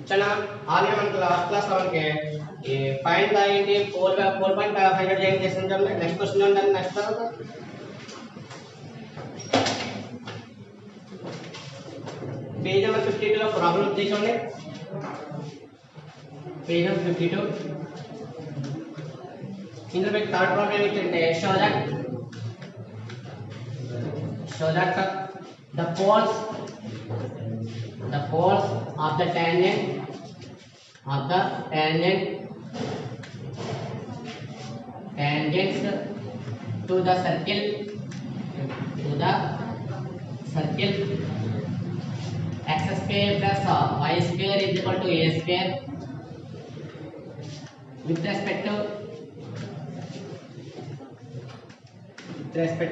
चला आगे मन लास्ट क्लास మనకి ఈ ఫైండ్ ద ఏంటి 4.5 చేయండి చేస్తాం నెక్స్ట్ క్వశ్చన్ ఉండండి నెక్స్ట్ పేజ్ నెంబర్ 52 లో ప్రాబ్లం తీసుకోండి పేజ్ నెంబర్ 52 ఇందులో మీకు థర్డ్ ప్రాబ్లం ఏంటంటే show that the poles of the tangent tangents to the circle x square plus y square is equal to a square with respect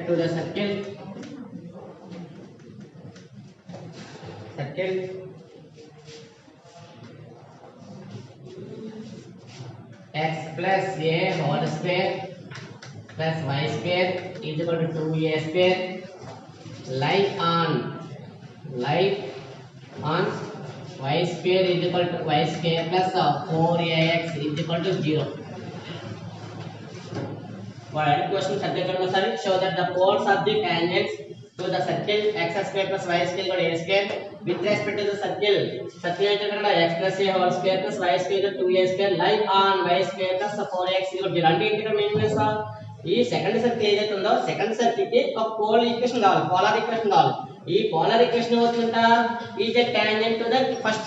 to the circle x plus a whole square plus y square is equal to 2a square lie on y square is equal to y square plus 4ax is equal to 0. What question subject sorry show that the poles of the tangents to the circle x square plus y square equal to a square with respect to the circle x plus a whole square plus y square equal to 2a square lie on y square plus 4x equal to 0 అంటే ఏంటి ఇక్కడ meaning ఈ second circle ఏదైతే ఉందో second circle కి ఒక polar equation కావాలి ఈ పోలార్ ఈక్వేషన్ ఏమవుతుందంట is a tangent to the first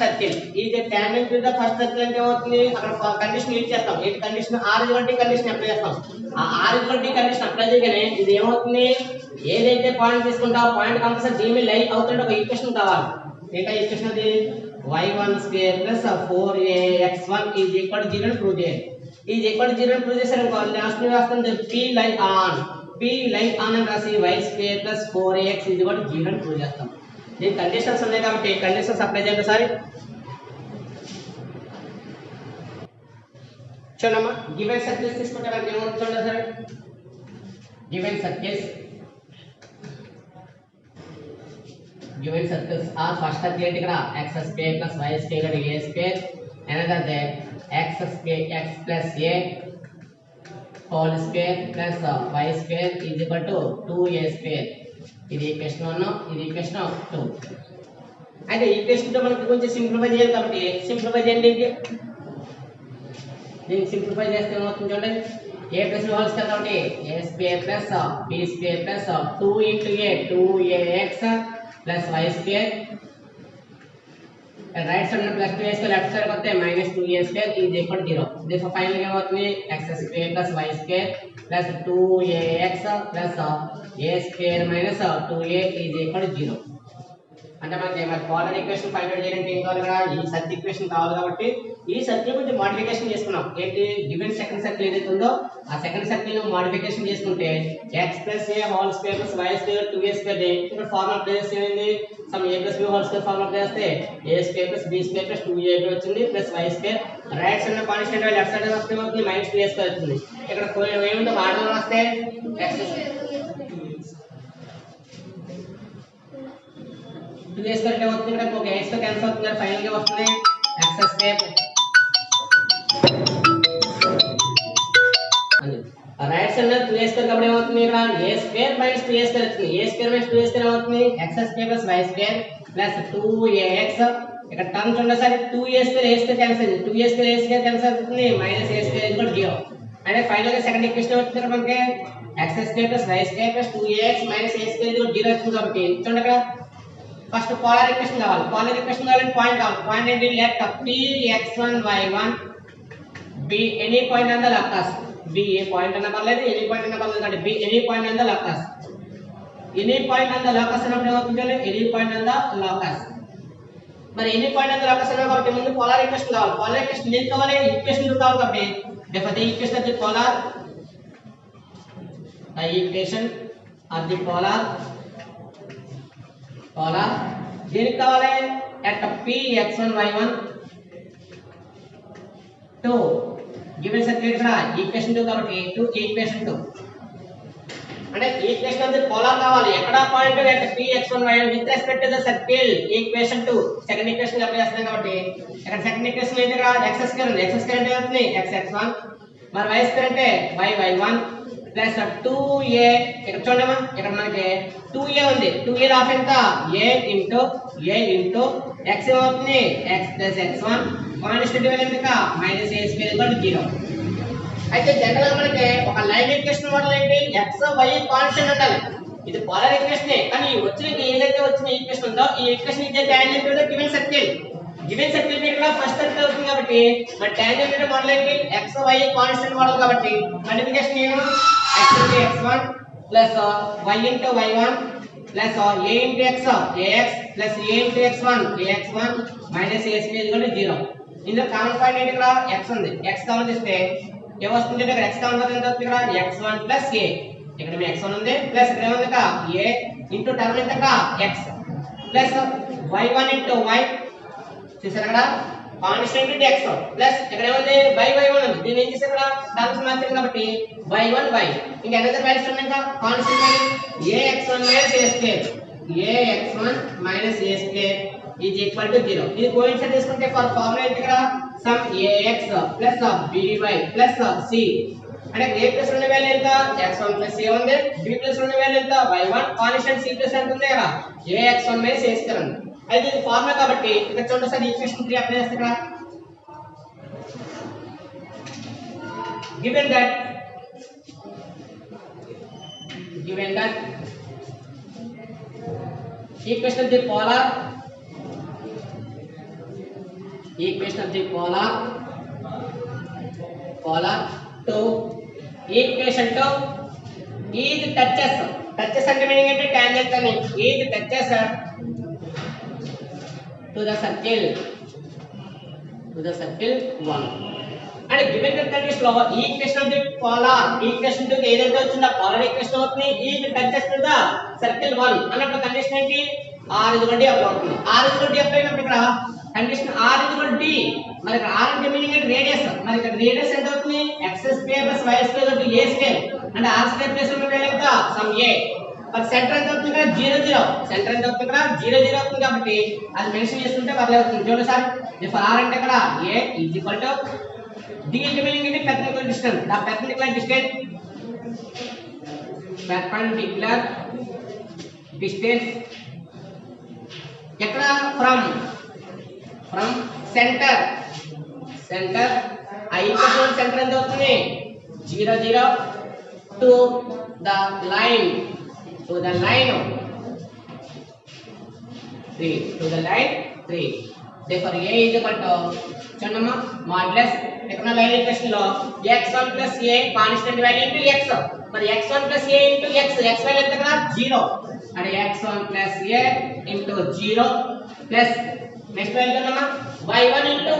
circle అంటే ఏమవుతుంది అక్కడ కండిషన్ యూజ్ చేస్తాం ఈ condition r equal condition apply చేస్తాం ఆ r ఈక్వల్ కండిషన్ అప్లై చేయగానే ఇది ఏమవుతుంది ఏదైతే పాయింట్ తీసుకుంటావో పాయింట్ కంపల్సరీ దీని మీద లై అవుతుంటే ఒక ఈక్వేషన్ కావాలి ఏంటా ఈక్వేషన్ అది y1 square plus 4ax1 is equal to 0 అని ప్రూవ్ చేయాలి ఈజ్ ఈక్వల్ టు 0 అని ప్రూవ్ చేశారు అనుకో లాస్ట్ ని రాస్తుంది p లై ఆన్ అని రాసి y square plus 4ax is equal to 0 అని ప్రూవ్ చేస్తాం దీని కండిషన్స్ ఉన్నాయి కాబట్టి కండిషన్స్ అప్లై చేయండి సారీ చూడమ్మా గివెన్ సర్కిల్స్ తీసుకుంటే మనకి ఏమవుతుంది చూడండి sir given circles are first circle ఇక్కడ x square plus y square equal to a square another there x plus a whole square plus y square is equal to 2a square ఇది equation 1 ఇది equation 2 అయితే equation తో మనకి కొంచెం simplify చేయాలి కాబట్టి simplify చేయండి దీన్ని సింప్లిఫై చేస్తే ఏమవుతుంది చూడండి a plus b whole square కాబట్టి a square plus b square plus 2 into a 2ax plus y square and right side plus 2a square left side kotte minus 2a square is equal to 0 therefore finally em avutundi x square plus y square plus 2ax plus a square minus 2a is equal to 0 అంటే మనకి polar equation find out చేయాలంటే ఏం కావాలి ఇక్కడ ఈ circle equation కావాలి కాబట్టి ఈ సర్కిల్ కొంచెం మోడిఫికేషన్ చేసుకున్నాం ఏంటి గివెన్ సెకండ్ సర్కిల్ ఏదైతే ఉందో ఆ సెకండ్ సర్కిల్ ను మోడిఫికేషన్ చేసుకుంటే x plus a whole square plus y square 2a square ఇక్కడ ఫార్ములా అప్లై చేస్తే ఏంది some a plus b whole square formula apply చేస్తే a square plus b square plus 2a వచ్చింది plus y square right side లో constant left side వస్తే అవుతుంది minus 2a square వచ్చింది ఇక్కడ ఏముందో వాడడం వస్తే x 2a square అంటే అవుతుంది ఇక్కడ ఒక x తో క్యాన్సిల్ అవుతుంది ఫైనల్ గా వస్తుంది x square రైట్ సైడ్ లో 2a square కాబట్టి ఏమవుతుంది ఇక్కడ a square minus 2a square వచ్చింది a square minus 2a square అవుతుంది x square plus y square plus 2ax ఇక్కడ టర్మ్ చూడండి సరే 2a square a square cancel అవుతుంది 2a square a square cancel అవుతుంది minus a square is equal to 0 అంటే final గా second equation అవుతుంది మనకి x square plus y square plus 2ax minus a square is equal to 0 వచ్చింది కాబట్టి చూడండి ఇక్కడ ఫస్ట్ పోలార్ ఈక్వేషన్ కావాలి పాయింట్ కావాలి పాయింట్ ఏంటి let p x1 y1 b any point on the Laplace b ఏ పాయింట్ అన్న పర్లేదు ఎనీ పాయింట్ అన్న పర్లేదు అంటే b any point on the Laplace అన్నప్పుడు ఏమవుతుంది any point on the Laplace మరి any point on the Laplace అన్న కాబట్టి ముందు పోలార్ ఈక్వేషన్ కావాలి పోలార్ ఈక్వేషన్ దేనికి కావాలి ఈక్వేషన్ కావాలి కాబట్టి లేకపోతే equation of the polar the equation of the polar దీనికి కావాలి at p x1 y1 2 given circuit ఇక్కడ ఈక్వేషన్ 2 కాబట్టి 2 ఈక్వేషన్ 2 అంటే ఈక్వేషన్ ఆఫ్ ది పోలార్ కావాలి ఎక్కడ పాయింట్ అంటే px1 y1 with respect to the circle equation 2 second equation apply చేస్తాం కాబట్టి ఇక్కడ సెకండ్ ఈక్వేషన్ ఏంటి ఇక్కడ x2 ఉంది x2 అంటే అవుతుంది xx1 మరి y2 అంటే y1 ప్లస్ 2a ఇక్కడ చూడమ్మా ఇక్కడ మనకి 2a ఉంది 2a ఆఫ్ ఎంత a ఇంటూ x అవుతుంది x plus x1 constant value ఎంత మైనస్ a స్క్వేర్ 0 అయితే జనరల్ గా మనకి ఒక లైన్ ఈక్వేషన్ మోడల్ ఏంటి x y కాన్స్టెంట్ ఉండాలి ఇది పోలార్ ఈక్వేషన్ కానీ వచ్చిన ఏదైతే వచ్చిన ఈక్వేషన్ ఉందో ఈ ఈక్వేషన్ ఇదే tangent to the given circle ఇక్కడ ఫస్ట్ సర్కిల్ అవుతుంది కాబట్టి మన టాంజెంట్ టు మోడల్ ఏంటి x y కాన్స్టెంట్ మోడల్ కాబట్టి మల్టిప్లికేషన్ నేను x into x1 plus y into y1 plus a into x ax plus a into x1 ax1 minus a square equal to 0 ఇందులో common point ఏంటి ఇక్కడ x ఉంది x common తీస్తే ఏమొస్తుంది ఇక్కడ x common పోతే ఎంత వస్తుంది ఇక్కడ x1 plus a ఇక్కడ మీ x1 ఉంది ప్లస్ ఇక్కడ ఏముంది ఇక్కడ a ఇంటూ టర్మ్ ఎంత ఇక్కడ x plus y1 into y చూసారా ఇక్కడ కాన్స్టెంట్ ఇంటూ x ప్లస్ ఇక్కడ ఏముంది y1 ఉంది దీన్ని ఏం చేశారు ఇక్కడ టర్మ్స్ మార్చారు కాబట్టి y1 y ఇంకా అనదర్ వాల్యూస్ ఉన్నాయి ఇంకా constant value ax1 minus a square ax1 minus a square is equal to 0 ఇది కోఎఫిషియంట్ తీసుకుంటే ఫర్ ఫార్ములా ఏంటి ఇక్కడ some ax plus by plus c అంటే a ప్లస్ ఉన్న వాల్యూ ఎంత x1 plus a ఉంది b ప్లస్ ఉన్న వాల్యూ ఎంత y1 కాన్స్టెంట్ c ప్లస్ ఎంత ఉంది కదా ax1 minus a square ఉంది అయితే ఇది ఫార్ములా కాబట్టి ఇక్కడ చూడండి సార్ ఈక్వేషన్ 3 అప్లై చేస్తే ఇక్కడ given that equation of the polar to equation to is touches అంటే మీనింగ్ ఏంటి టాంజెంట్ అని is touches to the circle 1 and given the condition of equation of the polar equation to ఏదైతే వచ్చిందో polar equation అవుతుంది is touches to the circle 1 అన్నప్పుడు condition ఏంటి r d apply అవుతుంది r d apply అయినప్పుడు ఇక్కడ condition r d మరి ఇక్కడ r అంటే మీనింగ్ ఏంటి రేడియస్ మరి ఇక్కడ రేడియస్ ఎంత అవుతుంది x square plus y square a square అంటే r స్క్వేర్ ప్లస్ ఉన్న వాల్యూ ఎంత సమ్ a మరి సెంటర్ ఎంత అవుతుంది ఇక్కడ 0 సెంటర్ ఎంత అవుతుంది ఇక్కడ 0 అవుతుంది కాబట్టి అది మెన్షన్ చేసుకుంటే పర్లేదు చూడండి సార్ if r అంటే ఇక్కడ a is equal to d అంటే మీనింగ్ ఏంటి perpendicular distance the perpendicular distance ఎక్కడ ఫ్రమ్ సెంటర్ ఆ ఈక్వేషన్ సెంటర్ ఎంత అవుతుంది 0 to the line 3 therefore a is equal to చూడమ్మా మాడ్యులస్ ఇక్కడ లైన్ ఈక్వేషన్ లో x1 plus a constant value into x మరి x1 plus a into x value ఎంత కదా 0 అంటే x1 plus a into 0 plus next value చూడమ్మా y1 into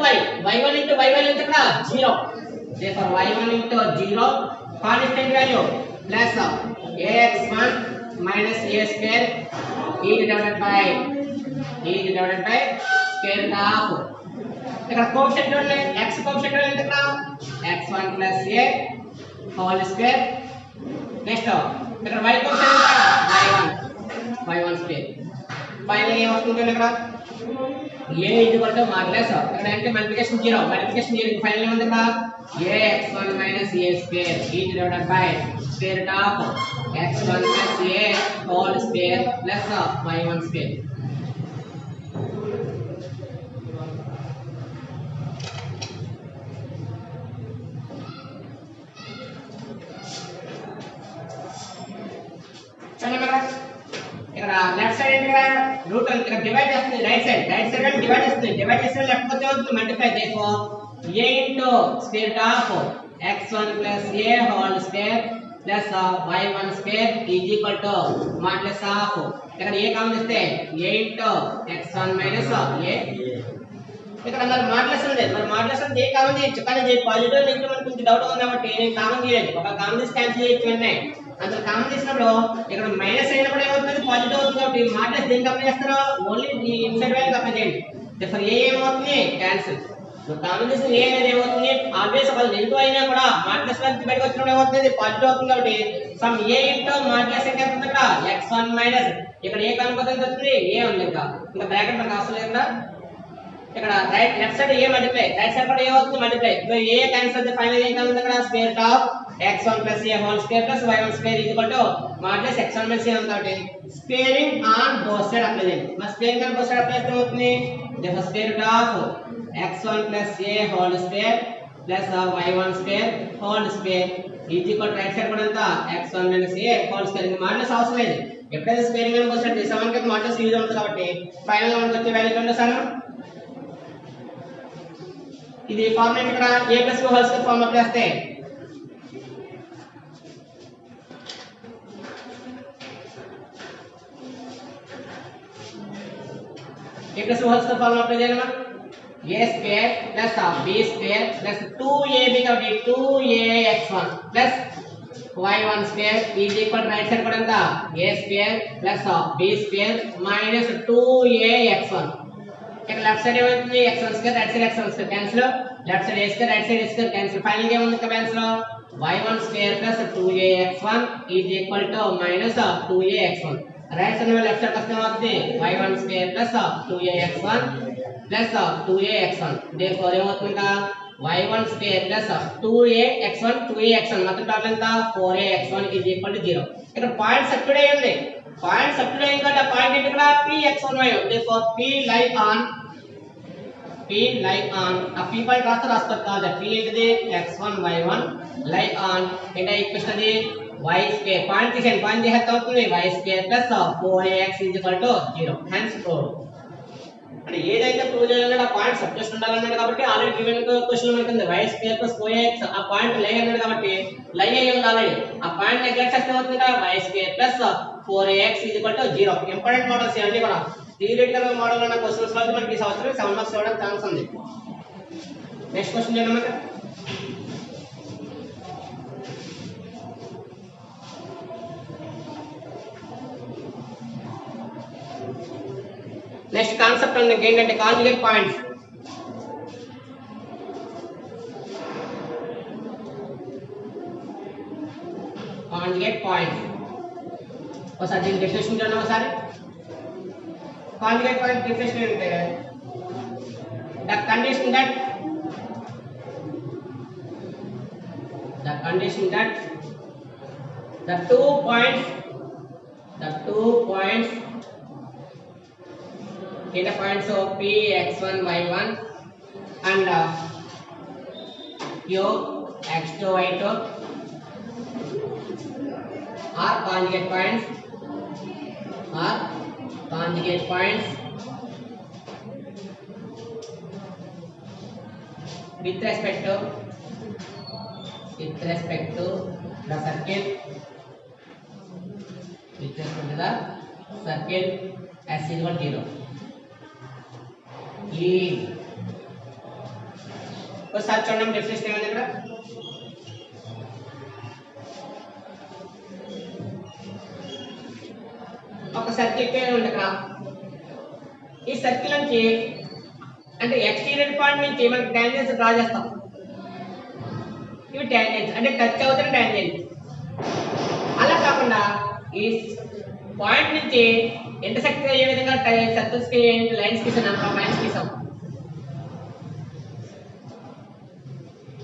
y value ఎంత కదా 0 therefore y1 into 0 constant value plus ax1 minus a square is divided by square root of ఇక్కడ coefficient చూడండి x coefficient ఎంత ఇక్కడ x1 plus a whole square next ఇక్కడ y coefficient ఎంత y1 square final ఏం వస్తుంది ఇక్కడ a ఈక్వల్ టు మాడ్యులస్ ఇక్కడ అంటే మల్టిప్లికేషన్ 0 ఫైనల్ ఏముంది ఇక్కడ ax1 minus a square is divided by square root of x1 plus a whole square plus y1 square ఇక్కడ లెఫ్ట్ సైడ్ ఇక్కడ రూట్ ఇక్కడ డివైడ్ చేస్తుంది రైట్ సైడ్ కానీ డివైడ్ చేస్తే లెఫ్ట్ వచ్చే అవుతుంది multiply therefore a into square root of x1 plus a whole square plus y1 square is equal to modulus of ఇక్కడ a common ఇస్తే a into x1 minus a ఇక్కడ మరి modulus ఉంది మరి మాడ్యులస్ అంటే a కామన్ చేయొచ్చు కానీ positive negative మనకు కొంచెం డౌట్ ఉంది కాబట్టి నేను కామన్ చేయలేదు ఒక కామన్ తీసి క్యాన్సిల్ చేయొచ్చు వెంటనే అంత కామన్ చేసినప్పుడు ఇక్కడ మైనస్ అయినప్పుడు ఏమవుతుంది పాజిటివ్ అవుతుంది కాబట్టి మాడ్యులస్ దేనికి అప్లై చేస్తారో ఓన్లీ ఈ ఇన్సైడ్ వాల్యూకి అప్లై చేయండి therefore a ఏమవుతుంది క్యాన్సిల్ కామన్ చేసిన ఏ అనేది ఏమవుతుంది ఆల్వేస్ ఒక నెగటివ్ అయినా కూడా మాడ్యులస్ నుంచి బయటకు వచ్చినప్పుడు ఏమవుతుంది పాజిటివ్ అవుతుంది కాబట్టి సమ్ ఏ ఇంటూ మాడ్యులస్ ఎంత అవుతుంది ఇక్కడ x1 మైనస్ ఇక్కడ ఏ కనుకోతుంది వస్తుంది ఏ ఉంది ఇంకా బ్రాకెట్ మనకు అవసరం లేదు కదా ఇక్కడ రైట్ లెఫ్ట్ సైడ్ ఏ మల్టిప్లై రైట్ సైడ్ కూడా ఏ అవుతుంది మల్టిప్లై సో ఏ క్యాన్సిల్ అయితే ఫైనల్ ఏం కలుగుతుంది ఇక్కడ square root of x1 + a whole square + y1 square modulus x1 + a కాబట్టి squaring on both side apply చేయండి మరి squaring on both side apply చేస్తే అవుతుంది this square root of x1 + a whole square + y1 square whole square right side కూడా అంతా x1 - a whole square ఇంకా modulus అవసరం లేదు ఎప్పుడైతే స్క్వేరింగ్ ఆన్ బోత్ సైడ్ చేసామో మనకి మాడ్యులస్ యూజ్ అవుతుంది కాబట్టి ఫైనల్ గా మనకి వచ్చే వాల్యూ ఎంత సార్ ఇది ఫార్మాట్ ఇక్కడ a + b whole square form apply చేస్తే a + b whole square form apply చేయాలి మనం a square + b square + 2ab కాబట్టి 2ax1 + y1 square right side కూడా ఎంత a square + b square - 2ax1 ఇక్కడ లెఫ్ట్ సైడ్ ఏమవుతుంది x1 square right side x1 square cancel left side a square right side a square cancel final గా ఏముంది cancel y1 square + 2ax1 - 2ax1 right side left side వస్తే ఏమవుతుంది y1 square + 2ax1 + 2ax1 therefore ఏమవుతుంది ఇంకా y1 square + 2ax1 మొత్తం total ఎంత 4ax1 0 ఇక్కడ point substitute అయ్యింది పాయింట్ సబ్స్టిట్యూట్ అయ్యింది కాబట్టి ఆ పాయింట్ ఇక్కడ px1y therefore p lie on ఆ p పాయింట్ రాస్తారు కాదు p ఏంటిది x1 y1 లై ఆన్ అంటే ఈక్వేషన్ అది y స్క్వేర్ పాయింట్ తీసేయండి పాయింట్ తీసేస్తే అవుతుంది y square + 4ax 0 hence proved అంటే ఏదైతే ప్రూవ్ చేయాలన్నాడో ఆ పాయింట్ సబ్స్టిట్యూషన్ ఉండాలన్నాడు కాబట్టి ఆల్రెడీ గివెన్ క్వశ్చన్ మనకి ఉంది y స్క్వేర్ + 4ax ఆ పాయింట్ లై అన్నాడు కాబట్టి లై అయ్యి ఉంది ఆల్రెడీ ఆ పాయింట్ నెగ్లెక్ట్ చేస్తే అవుతుంది కదా y square + 4ax 0 important models ఇవన్నీ కూడా థియరిటికల్ మోడల్ అన్న క్వశ్చన్స్ లో మనకి ఈ సంవత్సరం 7 మార్క్స్ ఇవ్వడానికి ఛాన్స్ ఉంది నెక్స్ట్ క్వశ్చన్ ఏంటన్నమాట నెక్స్ట్ కాన్సెప్ట్ అనేది ఏంటంటే కాంజుగేట్ పాయింట్స్ ఒకసారి దీని డెఫినేషన్ చూడండి ఒకసారి కాంజుగేట్ పాయింట్ డెఫినేషన్ ఏంటంటే the condition that the two points data points of p x1 y1 and q x2 y2 are conjugate points with respect to the circle s equal 0 ఒకసారి చూడండి definition ఏమైంది ఇక్కడ ఒక circle పేరు ఉంది ఇక్కడ ఈ సర్కిల్ నుంచి అంటే ఎక్స్టీరియర్ పాయింట్ నుంచి మనకి టాంజెంట్స్ డ్రా చేస్తాం ఇవి టాంజెంట్స్ అంటే టచ్ అవుతున్న టాంజెంట్ అలా కాకుండా ఈ పాయింట్ నుంచి ఇంటర్సెక్ట్ అయ్యే విధంగా సర్కిల్స్ కి లైన్స్ గీసాం నెంబర్ ఆఫ్ లైన్స్ గీసాం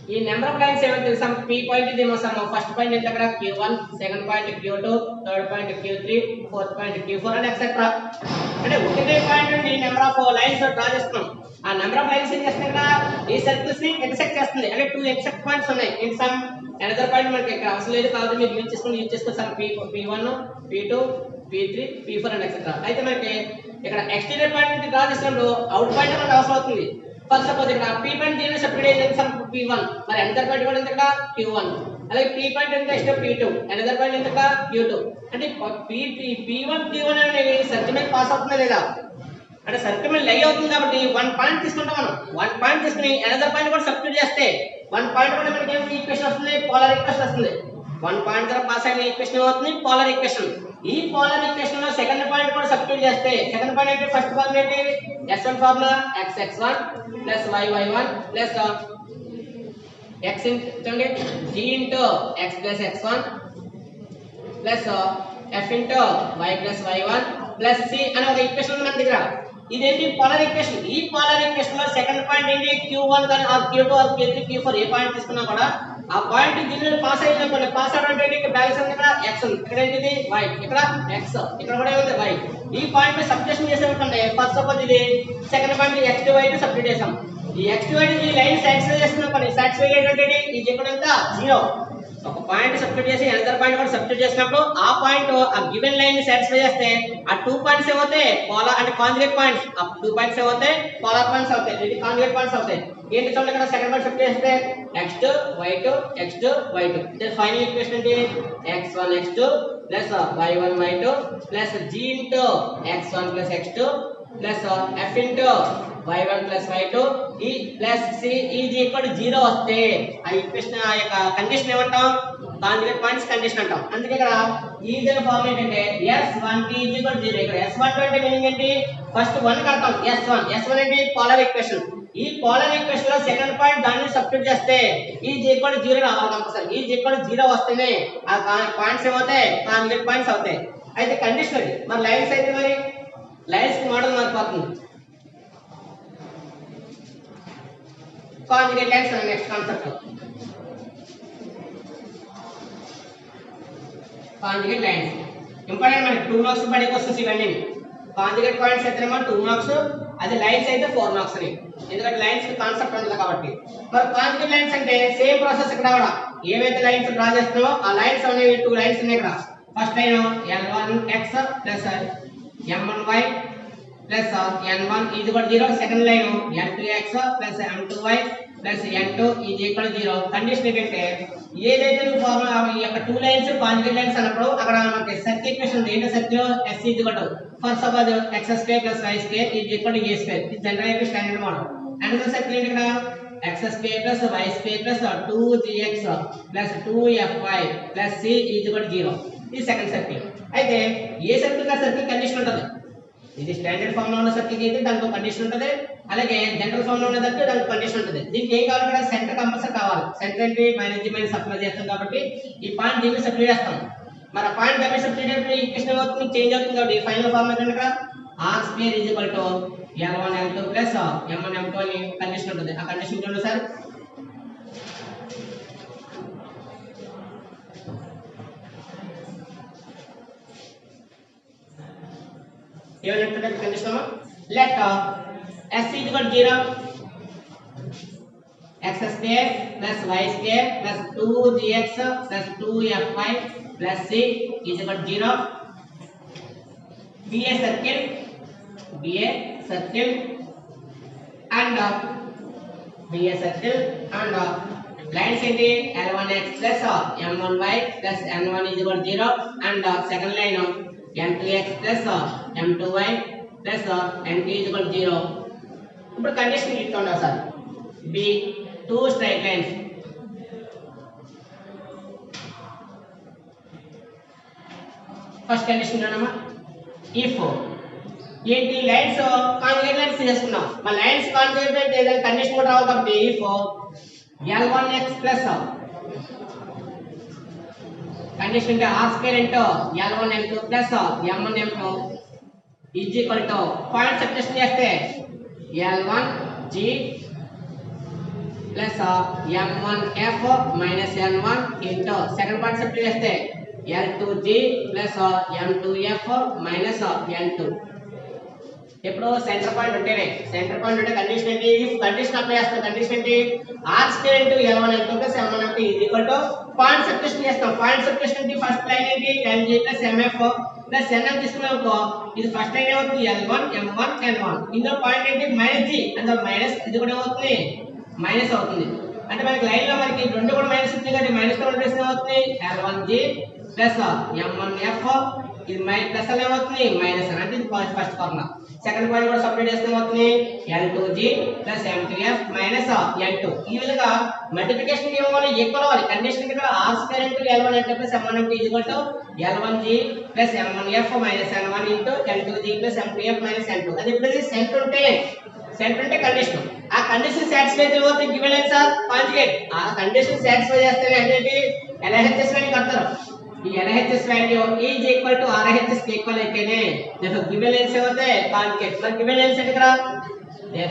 ఈ నెంబర్ ఆఫ్ లైన్స్ ఏమైతే సమ్ p పాయింట్ ఇదేమో సమ్ ఫస్ట్ పాయింట్ ఎంత అక్కడ q1 second point q2 third point q3 fourth point q4 and etcetera అంటే ఒకటే పాయింట్ నుండి నెంబర్ ఆఫ్ లైన్స్ డ్రా చేస్తున్నాం ఆ నెంబర్ ఆఫ్ లైన్స్ ఏం చేస్తుంది ఇక్కడ ఈ సర్కిల్స్ ని ఇంటర్సెక్ట్ చేస్తుంది అంటే 2 ఎక్సెక్ట్ పాయింట్స్ ఉన్నాయి ఇన్ సమ్ అనదర్ పాయింట్ మనకి ఇక్కడ అవసరం లేదు కాబట్టి మీరు యూజ్ చేసుకోండి some p1 p2 p3 p4 and etcetera అయితే మనకి ఇక్కడ ఎక్స్టీరియర్ పాయింట్ నుంచి డ్రా చేసినప్పుడు అవుట్ పాయింట్ మనకు అవసరం అవుతుంది ఫర్ సపోజ్ ఇక్కడ p పాయింట్ దీని సపరేట్ అయ్యింది సమ్ p1 మరి అనదర్ పాయింట్ కూడా ఎంత q1 అలాగే p పాయింట్ ఎంత ఇష్టం p2 అనదర్ పాయింట్ ఎంత q2 అంటే p1 q1 అనేవి సర్కిల్ మీద పాస్ అవుతుందా లేదా అంటే సర్కిల్ మీద లై అవుతుంది కాబట్టి 1 పాయింట్ తీసుకుంటాం మనం 1 పాయింట్ తీసుకుని అనదర్ పాయింట్ కూడా సబ్స్టిట్యూట్ చేస్తే 1 పాయింట్ కూడా మనకి ఏం ఈక్వేషన్ వస్తుంది పోలార్ ఈక్వేషన్ వస్తుంది 1 పాయింట్ ద్వారా పాస్ అయిన ఈక్వేషన్ అవుతుంది పోలార్ ఈక్వేషన్. ఈ పోలార్ ఈక్వేషన్ లో సెకండ్ పాయింట్ కూడా సబ్స్టిట్యూట్ చేస్తే సెకండ్ పాయింట్ ఏంటి, ఫస్ట్ ఫార్ములా ఏంటి, s1 formula xx1 yy1 x చూడండి g x x1 f y y1 c అనే ఒక ఈక్వేషన్ ఉంది మన దగ్గర. ఇదేంటి పోలార్ ఈక్వేషన్. ఈ పోలార్ ఈక్వేషన్ లో సెకండ్ పాయింట్ ఏంటి q1 కానీ ఆ q2 ఆ q3 q4 ఏ పాయింట్ తీసుకున్నా కూడా ఆ పాయింట్ దీనిలో పాస్ అయిపోయింది. పాస్ అవడం అంటే ఇక్కడ బ్యాలెన్స్ ఉంది, ఇక్కడ x ఉంది, ఇక్కడ ఏంటిది y, ఇక్కడ x, ఇక్కడ కూడా ఏముంది y. ఈ పాయింట్ మీద సబ్స్టిట్యూషన్ చేసామనుకోండి, ఫస్ట్ సపోజ్ ఇది సెకండ్ పాయింట్ x y ని సబ్స్టిట్యూట్ చేసాం. ఈ x y ఈ లైన్ సాటిస్ఫై చేస్తున్నప్పుడు సాటిస్ఫై ఏంటంటే ఇది ఇక్కడ ఎంత 0. ఒక పాయింట్ సబ్స్టిట్యూట్ చేసి అనదర్ పాయింట్ కూడా సబ్స్టిట్యూట్ చేసినప్పుడు ఆ పాయింట్ ఆ గివెన్ లైన్ ని సాటిస్ఫై చేస్తే ఆ 2 పాయింట్స్ ఏమవుతాయి పోలార్ అంటే కాంజుగేట్ పాయింట్స్. ఆ 2 పాయింట్స్ ఏమవుతాయి పోలార్ పాయింట్స్ అవుతాయి, ఇది కాంజుగేట్ పాయింట్స్ అవుతాయి. ఏంటి చూడండి ఇక్కడ సెకండ్ పాయింట్ సబ్స్టిట్యూట్ చేస్తే x2 y2 x2 y2. This final equation ఏంటి x1 x2 y1 y2 g x1 x2 f y1 y2 ఈ c ఈజ్ ఈక్వల్ టు 0 వస్తే ఆ ఈక్వేషన్ ఆ యొక్క కండిషన్ ఏమంటాం, కాంజుగేట్ పాయింట్స్ కండిషన్ అంటాం. అందుకే ఇక్కడ ఈజ్ అనే ఫార్ములా ఏంటంటే s1t ఈజ్ ఈక్వల్ టు 0. ఇక్కడ s12 అంటే మీనింగ్ ఏంటి, ఫస్ట్ 1 కడతాం s1 ఏంటి పోలార్ ఈక్వేషన్. ఈ పోలార్ ఈక్వేషన్ లో సెకండ్ పాయింట్ దాన్ని సబ్స్టిట్యూట్ చేస్తే ఈజ్ ఈక్వల్ టు 0 రావాలి కంపల్సరీ. ఈజ్ ఈక్వల్ టు 0 వస్తేనే ఆ పాయింట్స్ ఏమవుతాయి కాంజుగేట్ పాయింట్స్ అవుతాయి. అయితే కండిషన్ అది. మరి లైన్స్ అయితే మరి లైన్స్ కి మోడల్ మారిపోతుంది. కాంజుగేట్ లైన్స్ అనే next concept. Conjugate lines important మనకి 2 మార్క్స్ పడే క్వశ్చన్స్ ఇవన్నీ. కాంజుగేట్ పాయింట్స్ అయితేనేమో 2 మార్క్స్, అది లైన్స్ అయితే 4 మార్క్స్ అని, ఎందుకంటే లైన్స్ కి కాన్సెప్ట్ ఉంటుంది కాబట్టి. మరి కాంజుగేట్ లైన్స్ అంటే సేమ్ ప్రాసెస్. ఇక్కడ కూడా ఏవైతే లైన్స్ డ్రా చేస్తామో ఆ లైన్స్ అనేవి 2 లైన్స్ ఉన్నాయి ఇక్కడ. First line l1x m1y n1 is equal to 0. Second line n2x m2y n2 is equal to 0. Condition ఏంటంటే ఏదైతే ఫార్ములా ఈ యొక్క 2 లైన్స్ కాంజుగేట్ లైన్స్ అన్నప్పుడు అక్కడ మనకి సర్కిల్ ఈక్వేషన్ ఉంది. ఏంటో circle s is equal to first suppose x square plus y square is equal to a square. ఇది general standard model. Another circle ఏంటి ఇక్కడ x square plus y square plus 2gx plus 2fy plus c is equal to 0. ఇది second circle. అయితే a circle కా circle condition ఉంటుంది. ఇది standard form లో ఉన్న సర్కిల్ అయితే దానికి ఒక కండిషన్ ఉంటుంది, అలాగే జనరల్ ఫామ్ లో ఉన్న దానికి దానికి కండిషన్ ఉంటుంది. దీనికి ఏం కావాలి ఇక్కడ సెంటర్ కంపల్సరీ కావాలి. సెంటర్ ఏంటి మైనస్ సప్లై చేస్తాం కాబట్టి ఈ పాయింట్ దీన్ని సప్లై చేస్తాం. మరి ఆ పాయింట్ దాన్ని సప్లై చేస్తే ఈక్వేషన్ ఏమవుతుంది చేంజ్ అవుతుంది. కాబట్టి ఫైనల్ ఫామ్ ఏంటంటే ఇక్కడ r square is equal to l1 l2 plus m1 m2 అని కండిషన్ ఉంటుంది. ఆ కండిషన్ చూడండి సార్. ఏమంటే condition let s is equal to 0 x square plus y square plus 2gx plus 2fy plus c is equal to 0. be a circle and lines ఏంటి l1x plus m1y plus n1 is equal to 0 and second line n2x plus m2y plus n2 is equal to 0. ఇప్పుడు condition ఇట్లా sir be 2 straight lines. First condition చూడమ్మా, if ఏంటి lines conjugate lines తీసుకున్నాం. మన lines conjugate అయితే ఏదైనా condition కూడా రావాలి కాబట్టి ఇఫ్ l1x ప్లస్ కండిషన్ అంటే r square into l1 m2 plus m1 m2 is equal to point substitution చేస్తే l1g plus m1f minus n1 into second point substitute చేస్తే l2g plus m2f minus n2. ఇప్పుడు centre point ఉంటేనే condition ఏంటి, if condition apply చేస్తాం. Condition ఏంటి r square into l1 m2 plus m1 m2 is equal to point substitution చేస్తాం. Point substitution ఏంటి, first line ఏంటి lg plus mf plus nm తీసుకున్నామనుకో ఇది first line ఏమవుతుంది l1 m1 n1. ఇందులో point ఏంటి minus g, అందులో minus ఇది కూడా ఏమవుతుంది మైనస్ అవుతుంది. అంటే మనకి లైన్ లో మనకి రెండు కూడా మైనస్ ఉంది కాబట్టి మైనస్ తో రిప్లేస్ అవుతుంది l1g ప్లస్ m1f ఇది మైనస్ ప్లస్ అలా ఏమవుతుంది మైనస్ అంటే ఇది ఫస్ట్ ఫార్ములా సెకండ్ పాయింట్ కూడా సపరేట్ చేస్తే ఏమవుతుంది L2G plus M2F minus N2 ఈ విధంగా మల్టిప్లికేషన్ ఇవ్వాలి ఈక్వల్ అవ్వాలి కండిషన్ ఇక్కడ R square into L1N2 plus M1N2 equal to L1G plus M1F minus N1 into L2G plus M2F minus N2 అది ఇప్పుడు సెంటర్ ఉంటే కండిషన్ ఆ కండిషన్ సాటిస్ఫై అయితే ఏమవుతుంది గివెన్ ఆన్సర్ కాంజుగేట్ ఆ కండిషన్ సాటిస్ఫై చేస్తే అంటే LHS వాల్యూ కడతారు ఈ LHS value is equal to RHS కి ఈక్వల్ అయితేనే देखो గివెన్ ఆన్సర్ అవుతే కాంజుగేట్ మరి గివెన్ ఆన్సర్ ఇక్కడ then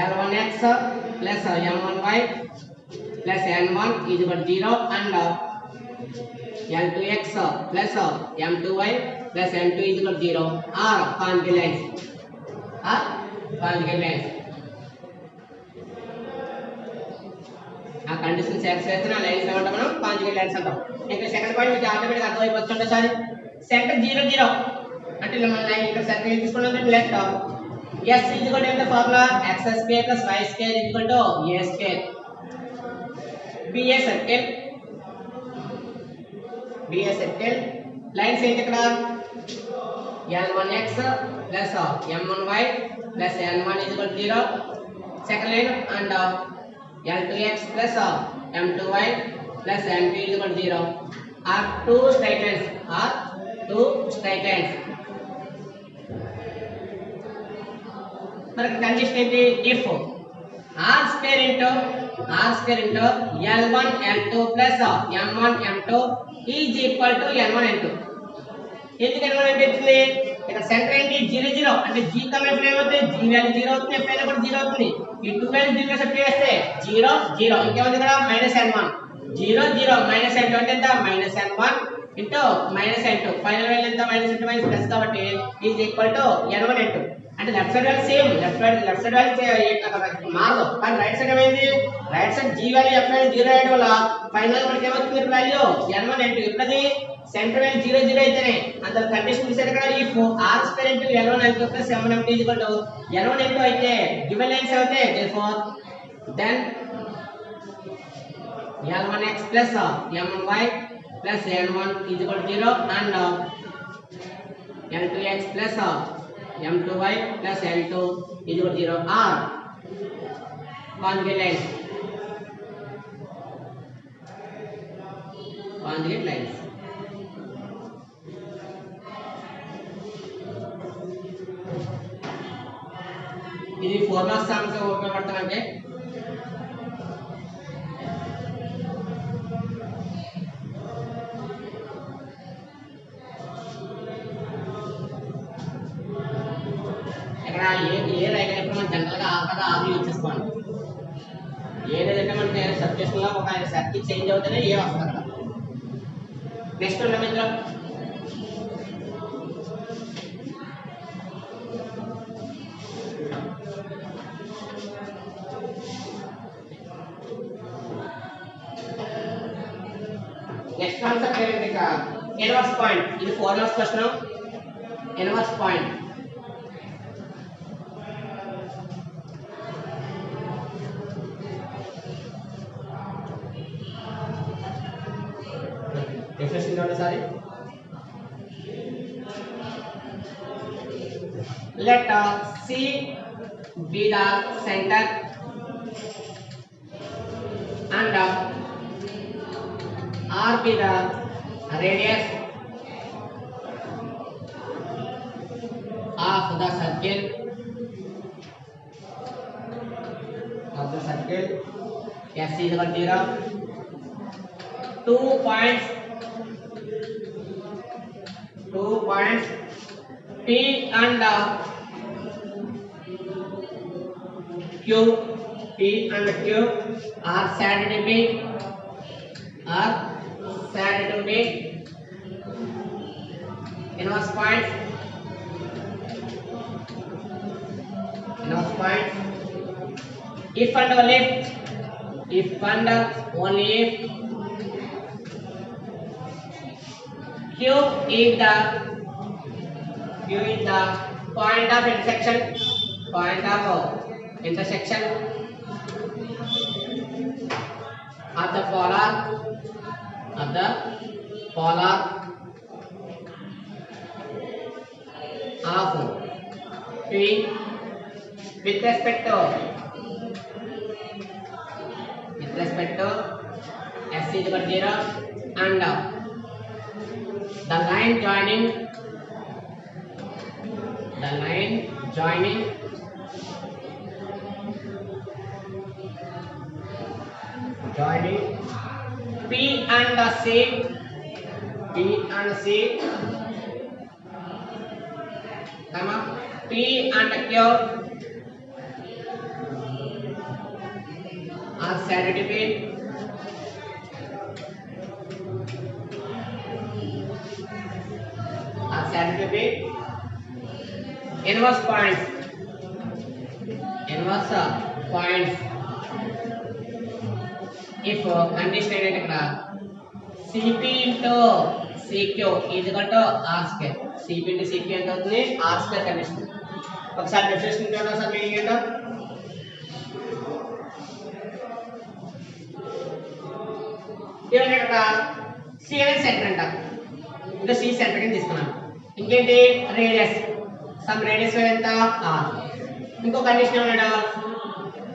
L1x plus M1y plus N1 is equal to 0 and L2x plus M2y plus N2 is equal to 0 are conjugate lines. ఆ condition satisfy అయితే ఆ lines ఏమంటాం మనం కాంజుగేట్ లైన్స్ అంటాం. ఇంకా సెకండ్ పాయింట్ మీకు ఆటోమేటిక్ అర్థమైపోతుంది సార్ సెంటర్ 0 0 అంటే మనం లైన్ ఇక్కడ సర్కిల్ తీసుకున్నాం left s is equal to the formula x square plus y square is equal to a square b a circle lines ఏంటి ఇక్కడ L1x plus M1y plus N1 is equal to 0 second line and L2x plus M2y plus N2 is equal to 0 are two straight lines మనకి condition ఏంటి if r square into L1 L2 plus M1 M2 is equal to N1 N2 ఎందుకు N1 అంటే వచ్చింది ఇక్కడ centre ఏంటి 0 0 అంటే g come f ఏమవుతుంది g value 0 అవుతుంది f అయినా కూడా 0 అవుతుంది ఈ 2 వాల్యూ 0 సెట్ చేస్తే 0 0 ఇంకేముంది ఇక్కడ -N1 0 0 -N2 అంటే ఎంత -N1 into -N2 final value ఎంత -N2 ప్లస్ కాబట్టి is equal to N1 N2 అంటే left side value same left side value మారదు కానీ రైట్ సైడ్ ఏమైంది right side g value f value 0 అయ్యడం వల్ల ఫైనల్ మనకి ఏమవుతుంది వాల్యూ N1 N2 ఇప్పుడది సెంటర్ వాల్యూ 0 0 అయితేనే అంత కండిషన్ ఇస్తే ఇక్కడ if r square into L1 L2 plus M1 M2 is equal to L1 N2 అయితే గివెన్ లైన్స్ అవుతే therefore then L1x plus M1y plus N1 is equal to 0 and L2x plus M2y plus L2 is equal to 0 are conjugate lines. ఇది 4 marks psalms ఉపయోగపడతానంటే ఏ right మనం general గా are use చేసుకోండి ఏదైతే మనకి subject లో ఒక circle change అవుతేనే ఏ వస్తుంది అక్కడ నెక్స్ట్ ఉన్న మిత్రం నెక్స్ట్ కాన్సెప్ట్ ఏంటి ఇక ఇన్వర్స్ పాయింట్ ఇది 4 marks question inverse point let C be the center and R be the radius of the circle S is equal to 0 2 points P and Q are said to be inverse points if and only if Q is the point of intersection of the polar of P with respect to S is equal to 0 and the line joining P and C comma P and Q are said to be inverse points if condition ఏంటంటే ఇక్కడ Cp into Cq is equal to R square. Cp into Cq ఎంత అవుతుంది R square condition. ఒకసారి definition చూడండి sir meaning ఏంటో. ఇక్కడ C అనేది centre అంట. ఇంకా C సెంటర్ కింద తీసుకున్నాను. ఇంకేంటి రేడియస్ సమ్ రేడియస్ ఎంత R. ఇంకో కండిషన్ ఏమన్నాడు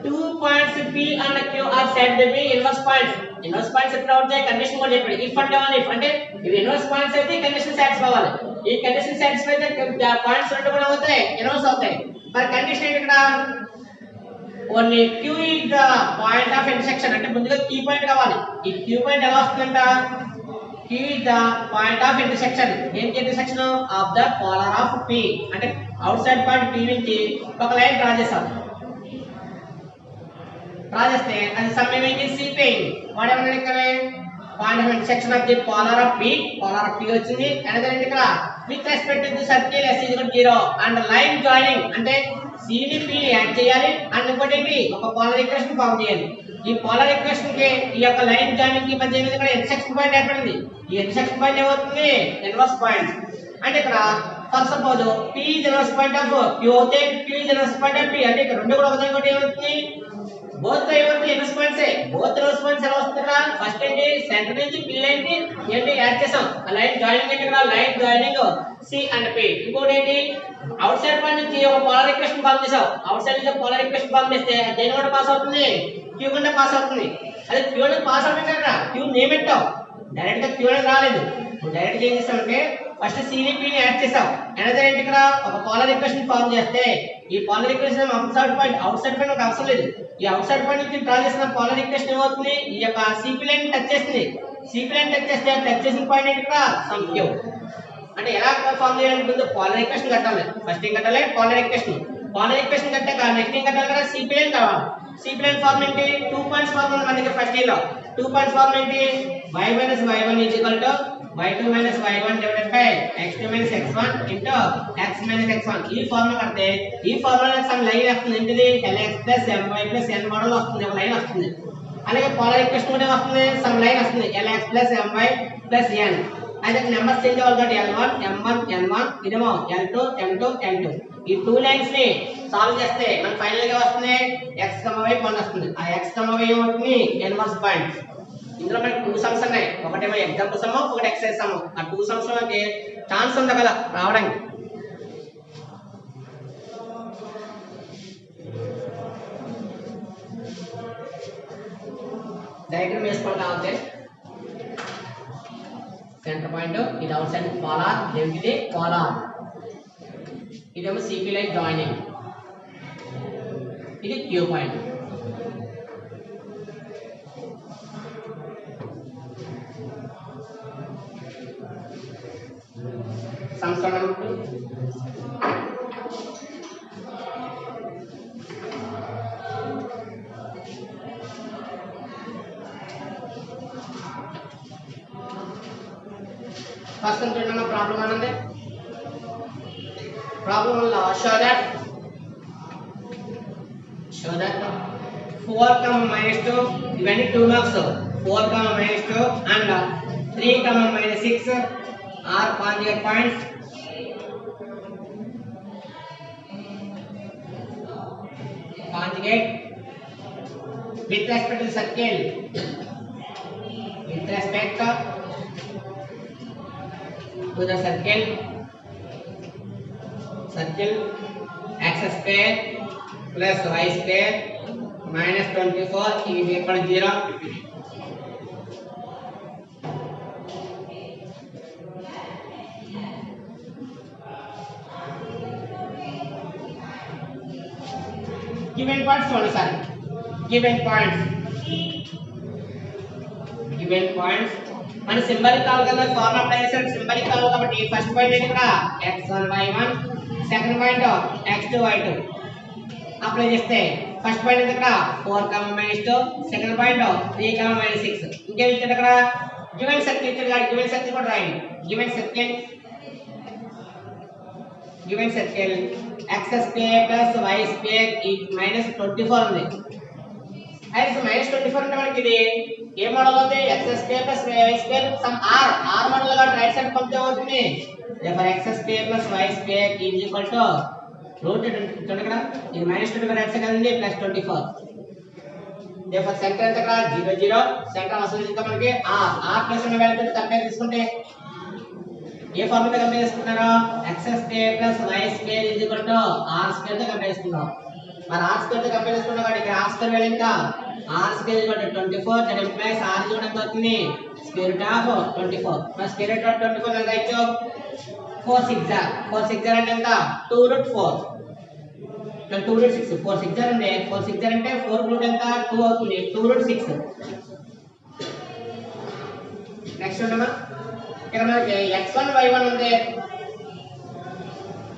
2 points P and Q are said to be inverse points. Inverse points ఎప్పుడు అవుతాయి కండిషన్ కూడా చెప్పాడు. if అంటే ఓన్లీ if అంటే ఇవి inverse points అయితే కండిషన్ సాటిస్ఫై అవ్వాలి. ఈ కండిషన్ సాటిస్ఫై అయితే పాయింట్స్ రెండు కూడా అవుతాయి ఇన్వర్స్ అవుతాయి. మరి కండిషన్ ఏంటి ఇక్కడ only Q is the point of intersection అంటే ముందుగా కీ పాయింట్ కావాలి. ఈ Q పాయింట్ ఎలా వస్తుందంట Q is the point of intersection. ఏంటి intersection of the polar of P అంటే అవుట్ సైడ్ పాయింట్ P నుంచి ఒక లైన్ డ్రా చేసాం. రాజేస్తే అది సమయం ఏంటి Cp వాట్ ఏమన్నాడు ఇక్కడ point of intersection of the polar of P వచ్చింది అనదర్ ఏంటి ఇక్కడ with respect to the circle S = 0 and line joining అంటే C ని P ని యాడ్ చేయాలి అండ్ ఇంకోటి ఏంటి ఒక పోలార్ ఈక్వేషన్ ఫార్మ్ చేయాలి. ఈ పోలార్ ఈక్వేషన్ కి ఈ యొక్క లైన్ జాయినింగ్ కి మధ్య ఇక్కడ ఇంటర్సెక్షన్ పాయింట్ ఏర్పడింది. ఈ ఇంటర్సెక్షన్ పాయింట్ ఏమవుతుంది ఇన్వర్స్ పాయింట్ అంటే ఇక్కడ for suppose P is inverse point of Q అయితే Q is inverse point of P అంటే ఇక్కడ రెండు కూడా ఒకదాని ఒకటి ఏమవుతుంది both ఏమవుతుంది inverse points both inverse points ఎలా వస్తుంది ఇక్కడ ఫస్ట్ ఏంటి సెంటర్ నుంచి P లైన్ కి ఏంటి యాడ్ చేసాం ఆ లైన్ జాయినింగ్ అంటే ఇక్కడ line joining C and P. ఇంకోటి ఏంటి అవుట్ సైడ్ పాయింట్ నుంచి ఒక పోలార్ ఈక్వేషన్ ఫార్మ్ చేసాం. అవుట్ సైడ్ నుంచి పోలార్ ఈక్వేషన్ ఫార్మ్ చేస్తే దేని కూడా పాస్ అవుతుంది Q గుండా పాస్ అవుతుంది. అదే Q ని పాస్ అవుతుంది కదా Q నేమ్ పెట్టాం డైరెక్ట్ గా Q అనేది రాలేదు. డైరెక్ట్ గా ఏం చేసామంటే ఫస్ట్ C ని P ని యాడ్ చేసాం. అనదర్ ఏంటి ఇక్కడ ఒక పోలార్ ఈక్వేషన్ ఫార్మ్ చేస్తే ఈ polar equation out side point మనకు అవసరం లేదు. ఈ అవుట్ సైడ్ పాయింట్ నుంచి డ్రా చేసిన పోలార్ ఈక్వేషన్ ఏమవుతుంది ఈ యొక్క Cp లైన్ టచ్ చేస్తుంది. Cp లైన్ టచ్ చేస్తే టచ్ చేసిన పాయింట్ ఏంటి ఇక్కడ సమ్ Q అంటే ఎలా ఫార్మ్ చేయాలంటే ముందు పోలార్ ఈక్వేషన్ కట్టాలి. ఫస్ట్ ఏం కట్టాలి పోలార్ ఈక్వేషన్ కట్టాక నెక్స్ట్ ఏం కట్టాలి కదా Cp లైన్ కావాలి. Cp లైన్ ఫార్మ్ ఏంటి 2 పాయింట్స్ ఫార్మ్ ఉంది మన దగ్గర ఫస్ట్ ఇయర్ లో 2 పాయింట్స్ ఫార్మ్ ఏంటి y - y1 = y2 - y1 divided by x2 - x1 into x - x1 ఈ ఫార్ములా కడితే ఈ ఫార్ములా సమ్ లైన్ వస్తుంది ఏంటిది lx + my + n మోడల్ వస్తుంది ఒక లైన్ వస్తుంది. అలాగే పోలార్ ఈక్వేషన్ కూడా వస్తుంది సమ్ లైన్ వస్తుంది lx + my + n. అయితే నెంబర్స్ చేంజ్ అవ్వాలి కాబట్టి l1 m1 n1 ఇదేమో l2 m2 n2 ఈ 2 లైన్స్ ని సాల్వ్ చేస్తే మనకి ఫైనల్ గా వస్తుంది x, y 1 వస్తుంది. ఆ x, y ఏమవుతుంది ఇన్వర్స్ పాయింట్స్. ఇందులో మనకి 2 సమ్స్ ఉన్నాయి. ఒకటేమో ఎగ్జాంపుల్ సమ్ ఒకటి ఎక్సర్సైజ్ సమ్. ఆ 2 సమ్స్ లో మనకి ఛాన్స్ ఉంది కదా రావడానికి. డయాగ్రామ్ వేసుకుంటా ఉంటే సెంటర్ పాయింట్ ఇది అవుట్ సైడ్ పోలార్ ఏమిటి పోలార్ ఇదేమో Cp లైన్ జాయినింగ్ ఇది Q పాయింట్. సంస్కరణం ఫస్ట్ చూడండి ప్రాబ్లం అనండి. ప్రాబ్లం వల్ల show that 4, -2 ఇవన్నీ 2 marks 4, -2 and 3, -6 are conjugate points. Conjugate with respect to the circle circle x square plus y square minus 24 is equal to 0. Given points చూడండి sir. Given points మన symbolic కావాలి కదా, formula apply చేసాడు. Symbolic కావాలి కాబట్టి first point ఏంటి ఇక్కడ x1 y1, second point x2 y2 apply చేస్తే ఫస్ట్ పాయింట్ ఏంటి ఇక్కడ 4, -2, సెకండ్ పాయింట్ 3, -6. ఇంకేం ఇచ్చాడు అక్కడ గివెన్ సర్కిల్ ఇచ్చాడు కాబట్టి గివెన్ సర్కిల్ కూడా రాయండి. Given circle x square plus y square -24 ఉంది. అయితే -24 అంటే మనకి ఇది ఏ మోడల్ అవుతుంది, x square plus y square some r model గా రైట్ సైడ్ పంపితే అవుతుంది. therefore x square plus y square is equal to root చూడండి ఇక్కడ ఇది -24 రైట్ సైడ్ ఉంది ప్లస్ 24. therefore సెంటర్ ఎంత ఇక్కడ 0 0 సెంటర్ అసలు ఇంకా మనకి r ప్లస్ ఉన్న వాల్యూ తో కంపేర్ చేసుకుంటే ఏ ఫార్ములా కంపేర్ చేసుకున్నారో x square plus y square is equal to r square తో కంపేర్ చేసుకున్నాం. మరి r స్క్వేర్ తో కంపేర్ చేసుకున్నాం కాబట్టి ఇక్కడ r స్క్వేర్ వాల్యూ ఎంత r square is equal to 24 that implies r is equal to అవుతుంది స్క్వేర్ రూట్ ఆఫ్ 24. మరి స్క్వేర్ రూట్ ఆఫ్ 24 ఎంత రాయొచ్చు 4 6 అంటే ఎంత 2 రూట్ 4 2 రూట్ 6 4 6 అంటే 4 6 అంటే 4 రూట్ ఎంత 2 అవుతుంది 2 రూట్ 6. నెక్స్ట్ ఉండమా ఇక్కడ మనకి x1 y1 ఉంది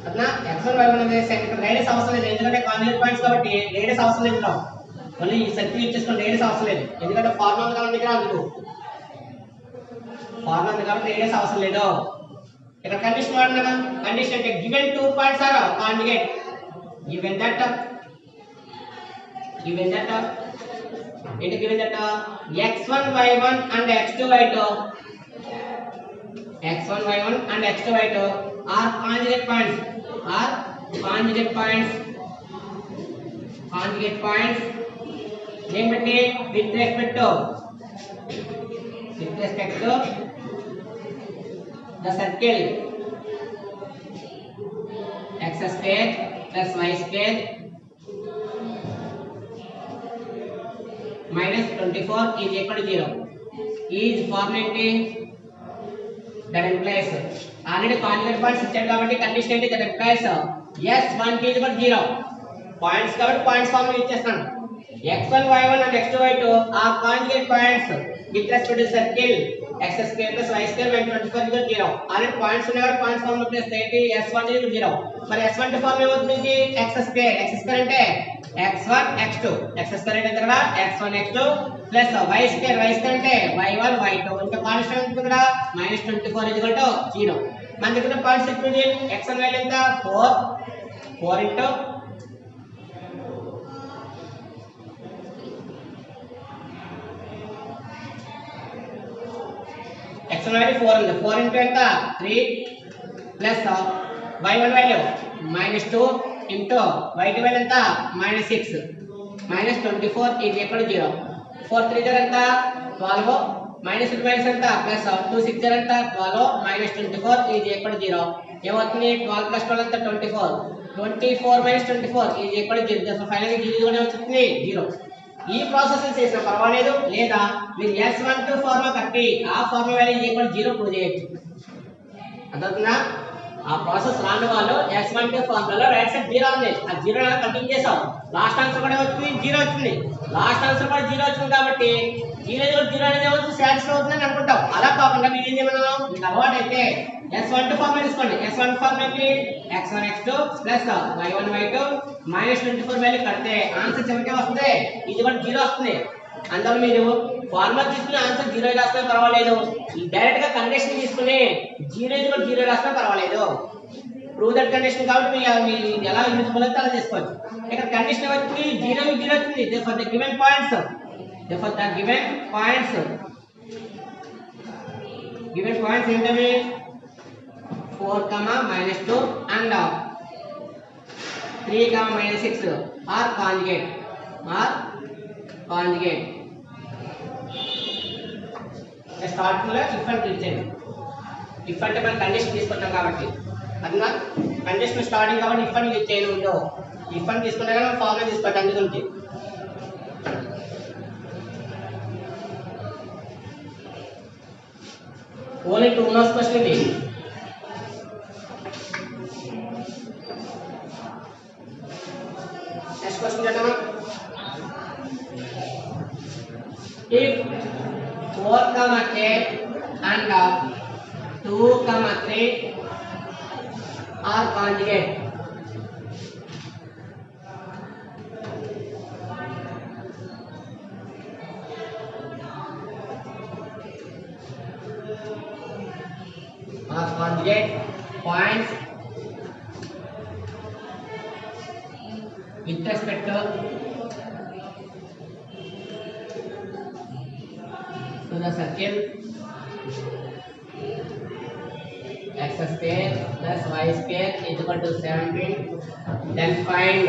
అట్లా x1 y1 ఉంది. సెకండ్ రేడియస్ అవసరం లేదు ఎందుకంటే కాంజుగేట్ పాయింట్స్ కాబట్టి రేడియస్ అవసరం లేదు. మళ్ళీ ఈ సర్కిల్ ఇచ్చేసుకొని రేడియస్ అవసరం లేదు ఎందుకంటే ఫార్ములా ఉంది కాబట్టి ఇక్కడ అందుకు ఫార్ములా ఉంది కాబట్టి రేడియస్ అవసరం లేదు. ఇక్కడ కండిషన్ వాడినా కండిషన్ అంటే given 2 points are conjugate given that ఏంటి given that x1 y1 and x2 y2 and x2 y2 are conjugate points name batti with respect to the circle x square plus y square minus 24 is equal to 0 is formula that implies already conjugate points ఇచ్చాడు కాబట్టి condition ఏంటి that implies s1 is equal to 0 points కాబట్టి points formula ఇచ్చేస్తాను. x1 y1 and x2 y2 are conjugate points with respect to circle x square plus y square when 24 is equal to 0. already points ఉన్నాయి కాబట్టి points formula place ఏంటి s1 is equal to 0. మరి s1 కి formula ఏమవుతుంది x square అంటే x1 x2 x square అంటే ఇక్కడ x1 x2 plus y square అంటే y1 y2 ఇంకా కాన్స్టెంట్ ఇక్కడ -24 is equal to 0. మన దగ్గర పాయింట్స్ ఎప్పుడు x1 వాల్యూ ఎంత 4 into x1 వాల్యూ 4 ఉంది 4 into ఎంత 3 plus y1 value -2 into y2 value ఎంత -6 -24 is equal to 0. 4 3 ఎంత 12 minus ఎంత ప్లస్ 2 6 ఎంత 12 -24 is equal to 0. ఏమవుతుంది 12 plus 12 ఎంత 24 24 is equal to 0. ఫైనల్ గా 0 వస్తుంది 0. ఈ ప్రాసెస్ చేసిన పర్వాలేదు లేదా మీరు s12 ఫార్ములా కట్టి ఆ ఫార్ములా వాల్యూ ఈక్వల్ 0 ప్రూవ్ చేయొచ్చు. అర్థమవుతుందా? ఆ ప్రాసెస్ రాని వాళ్ళు s12 ఫార్ములాలో రైట్ సైడ్ 0 ఉంది ఆ 0 ని కంటిన్యూ చేసాం లాస్ట్ ఆన్సర్ కూడా వచ్చింది 0 వచ్చింది లాస్ట్ ఆన్సర్ కూడా 0 వచ్చింది కాబట్టి 0 అనేది ఏమవుతుంది సాటిస్ఫై అవుతుందని అనుకుంటాం. అలా కాకుండా మీరు ఏం చేయమన్నాం మీకు అలవాటు అయితే s12 ఫార్ములా తీసుకోండి. s12 ఫార్ములాకి x1 x2 plus y1 y2 -24 value కడితే ఆన్సర్ చివరికి వస్తుంది ఇది కూడా 0 వస్తుంది. అందువల్ల మీరు ఫార్ములా తీసుకుని ఆన్సర్ 0 రాసినా పర్వాలేదు డైరెక్ట్ గా కండిషన్ తీసుకుని 0 రాసినా పర్వాలేదు. ప్రూవ్ దట్ కండిషన్ కాబట్టి మీరు ఎలా యూజ్ఫుల్ అయితే అలా చేసుకోవచ్చు. ఇక్కడ కండిషన్ వచ్చి 0 వచ్చింది ఫర్ ద గివెన్ పాయింట్స్ ఏంటవి 4, -2 and 3, -6 are conjugate. స్టార్టింగ్ లో ఇఫ్ అంటే ఇచ్చేయండి. ఇఫ్ అంటే మనం కండిషన్ తీసుకుంటాం కాబట్టి అర్థంగా కండిషన్ స్టార్టింగ్ కాబట్టి ఇఫ్ అని యూజ్ చేయను ఉండవు. ఇఫ్ అని తీసుకుంటే కానీ ఫార్ములా తీసుకోండి అందుగురించి. ఓన్లీ 2 మార్క్స్ క్వశ్చన్ ఇది. నెక్స్ట్ క్వశ్చన్ చూద్దామా. if 4, k and 2, 3 are conjugate, points with respect to the circle x square plus y square is equal to 17. Then find